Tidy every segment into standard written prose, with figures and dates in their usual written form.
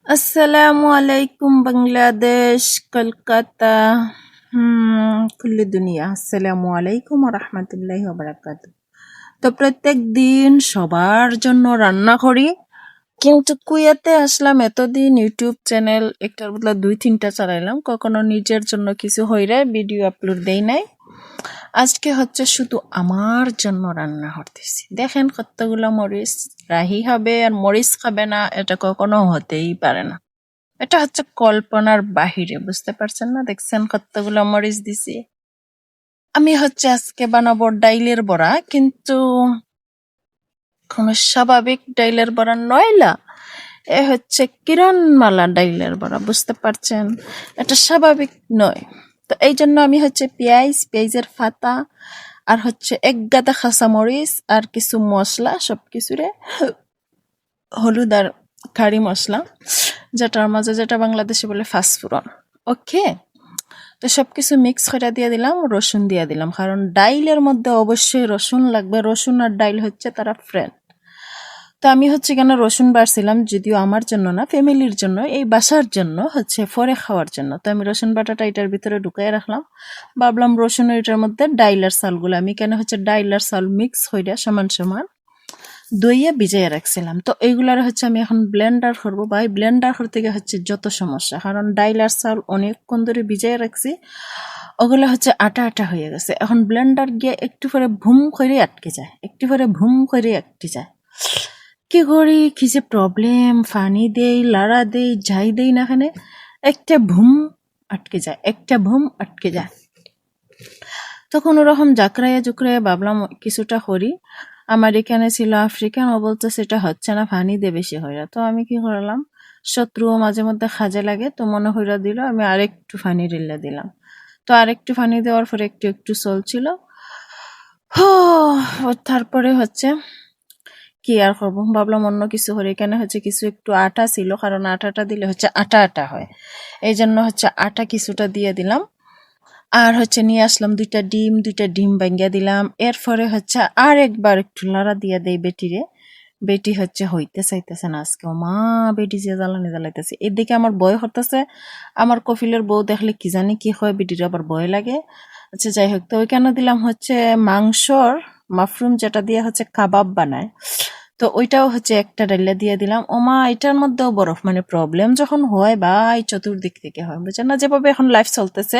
আসসালামু আলাইকুম বাংলাদেশ কলকাতা কুল্লি দুনিয়া আসসালামু আলাইকুম রহমতুল্লাহি ওয়া তো প্রত্যেক দিন সবার জন্য রান্না করি কিন্তু কুয়েতে আসলাম এতদিন ইউটিউব চ্যানেল একটার বদলা 2-3টা চালাইলাম কখনো নিজের জন্য কিছু হইরে ভিডিও আপলোড দেই নাই আজকে হচ্ছে শুধু আমার জন্য রান্না করতেছি দেখেন কতগুলো মরিচ রাহি হবে আর মরিচ খাবে না এটা কখনো হতেই পারে না এটা হচ্ছে কল্পনার বাহিরে বুঝতে পারছেন না দেখছেন কতগুলো মরিচ দিছি আমি হচ্ছে আজকে বানাবো ডাইলের বড়া কিন্তু কোন স্বাভাবিক ডাইলের বড়া নয়লা এ হচ্ছে কিরণমালা ডাইলের বড়া বুঝতে পারছেন এটা স্বাভাবিক নয় তো এই জন্য আমি হচ্ছে পেঁয়াজের ফাতা আর হচ্ছে এক গাদা কাঁচামরিচ আর কিছু মশলা সবকিছুরে হলুদ আর কারি মশলা যেটার মাঝে যেটা বাংলাদেশে বলে ফাঁসফোড়ন ওকে তো সবকিছু মিক্স করে দিয়ে দিলাম রসুন দিয়ে দিলাম কারণ ডাইলের মধ্যে অবশ্যই রসুন লাগবে রসুন আর ডাইল হচ্ছে তারা ফ্রেন্ড তো আমি হচ্ছে কেন রসুন বাড়ছিলাম যদিও আমার জন্য না ফ্যামিলির জন্য এই বাসার জন্য হচ্ছে পরে খাওয়ার জন্য তো আমি রসুন বাটাটা এটার ভিতরে ঢুকাই রাখলাম ভাবলাম রসুন এটার মধ্যে ডাইলার চালগুলো আমি কেন হচ্ছে ডাইলার চাল মিক্স হইয়া সমান সমান দইয়ে ভিজাইয়া রাখছিলাম তো এইগুলার হচ্ছে আমি এখন ব্লেন্ডার করবো ভাই ব্লেন্ডার করতে গিয়ে হচ্ছে যত সমস্যা কারণ ডাইলার চাল অনেকক্ষণ ধরে ভিজাইয়া রাখছি ওগুলো হচ্ছে আটা আটা হয়ে গেছে এখন ব্লেন্ডার গিয়ে একটু পরে ভুম করে আটকে যায় একটু পরে ভুম করে আটকে যায় কি করি কি যে প্রবলেম ফানি দেই লাড়া দেই যাই দেই না এখানে একটা ভুম আটকে যায় একটা ভুম আটকে যায় তো কোনো রকম জাকরাইয়া জুকরাইয়া ভাবলাম কিছুটা করি আমার এখানে ছিল আফ্রিকান ও বলতে সেটা হচ্ছে না ফানি দিয়ে বেশি হইরা তো আমি কি করলাম শত্রুও মাঝে মধ্যে খাজে লাগে তো মনে হইরা দিল আমি আরেকটু ফানি রিল্লা দিলাম তো আরেকটু ফানি দেওয়ার পরে একটু একটু চলছিল তারপরে হচ্ছে কি আর করবো ভাবলাম অন্য কিছু করে এখানে হচ্ছে কিছু একটু আটা ছিল কারণ আটাটা দিলে হচ্ছে আটা আটা হয় এই জন্য হচ্ছে আটা কিছুটা দিয়ে দিলাম আর হচ্ছে নিয়ে আসলাম দুইটা ডিম ভাঙ্গিয়া দিলাম এরপরে হচ্ছে আর একবার একটু লাড়া দিয়া দেই বেটি হচ্ছে হইতে চাইতেছে না আজকে ও মা বেটি যে জ্বালানি জ্বালাইতেছে এদিকে আমার ভয় হতেছে আমার কফিলের বউ দেখলে কি জানি কি হয় বেটির আবার ভয় লাগে আচ্ছা যাই হোক তো ওইখানে দিলাম হচ্ছে মাংসর মাশরুম যেটা দিয়ে হচ্ছে কাবাব বানায় তো ওইটাও হচ্ছে একটা ডাইলা দিয়ে দিলাম ওমা এটার মধ্যেও বরফ মানে প্রবলেম যখন হয় ভাই চতুর্দিক থেকে হয় বুঝছেন না যেভাবে এখন লাইফ চলতেছে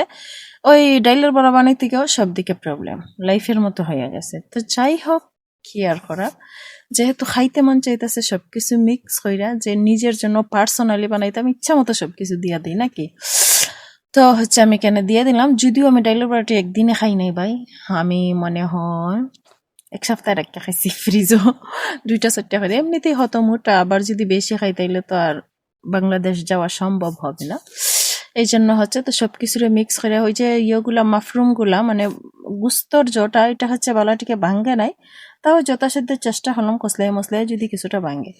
ওই ডাইলের বড়া বানাইতে গিয়েও সব দিকে প্রবলেম লাইফের মতো হয়ে গেছে তো যাই হোক কি আর করা যেহেতু খাইতে মন চাইতেছে সবকিছু মিক্স কইরা যে নিজের জন্য পার্সোনালি বানাইতাম ইচ্ছা মতো সবকিছু দিয়া দিই নাকি তো হচ্ছে আমি কেন দিয়ে দিলাম যদিও আমি ডাইলের বড়াটি একদিনে খাই নাই ভাই আমি মনে হয় এক সপ্তাহ একটা খাইছি ফ্রিজও 2টা 4টা খাই এমনিতেই হত মোটা আবার যদি বেশি খাই তাইলে তো আর বাংলাদেশ যাওয়া সম্ভব হবে না এই জন্য হচ্ছে তো সবকিছুরে মিক্স করে ওই যে ইয়েগুলা মাশরুম গুলা মানে গুস্তর জটা এটা হচ্ছে বালাটিকে ভাঙ্গে নাই তাও যথাসাধ্য চেষ্টা হলাম কসলাই মশলাই যদি কিছুটা ভাঙ্গে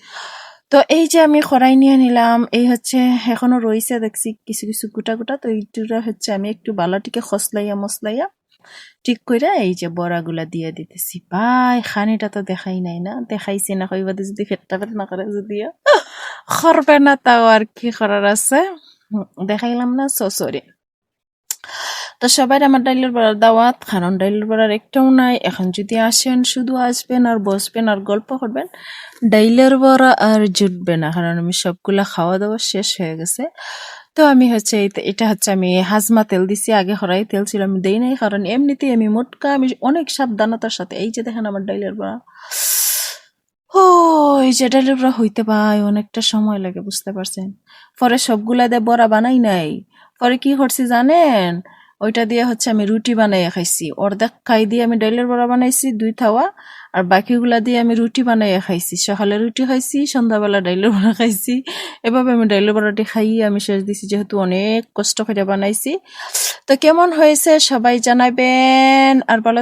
তো এই যে আমি খরাই নিয়ে নিলাম এই হচ্ছে এখনো রয়েছে দেখছি কিছু কিছু গোটা গোটা তো এইটা হচ্ছে আমি একটু বালাটিকে খসলাইয়া মশলাইয়া ঠিক কইরা এই যে বড়াগুলা দিয়ে দিতেছি ভাই খানিটা তো দেখাই নাই না দেখাইছি না কইবা যদি ফেটটা ফেট না করে যদিও করবে না তাও আর কি করার আছে দেখাইলাম না সরি তো সবাই আমার ডাইলের বড়ার দাওয়াত কারণ ডাইলের বড়ার একটাও নাই এখন যদি আসেন শুধু আসবেন আর বসবেন আর গল্প করবেন ডাইলের বড়া আর জুটবে না কারণ আমি সবগুলা খাওয়া দাওয়া শেষ হয়ে গেছে তো আমি হচ্ছে এটা হচ্ছে আমি হাজমা তেল দিছি আগে হরাই তেল ছিল আমি দেই নাই কারণ এমনিতেই আমি মোটকা আমি অনেক সাবধানতার সাথে এই যে দেখেন আমার ডাইলের বড়া ও এই যে ডাইলের বড়া হইতে পায় অনেকটা সময় লাগে বুঝতে পারছেন পরে সবগুলা দিয়ে বড়া বানাই নাই পরে কি করছি জানেন ওইটা দিয়ে হচ্ছে আমি রুটি বানাইয়া খাইছি অর্ধেক খাই দিয়ে আমি ডাইলের বড়া বানাইছি 2 থাওয়া আর বাকিগুলা দিয়ে আমি রুটি বানাইয়া খাইছি সকালে রুটি খাইছি সন্ধ্যাবেলা ডাইলের বড়া খাইছি এভাবে আমি ডাইলের বড়াটি খাই আমি শেষ দিছি যেহেতু অনেক কষ্ট করে বানাইছি তো কেমন হয়েছে সবাই জানাবেন আর ভালো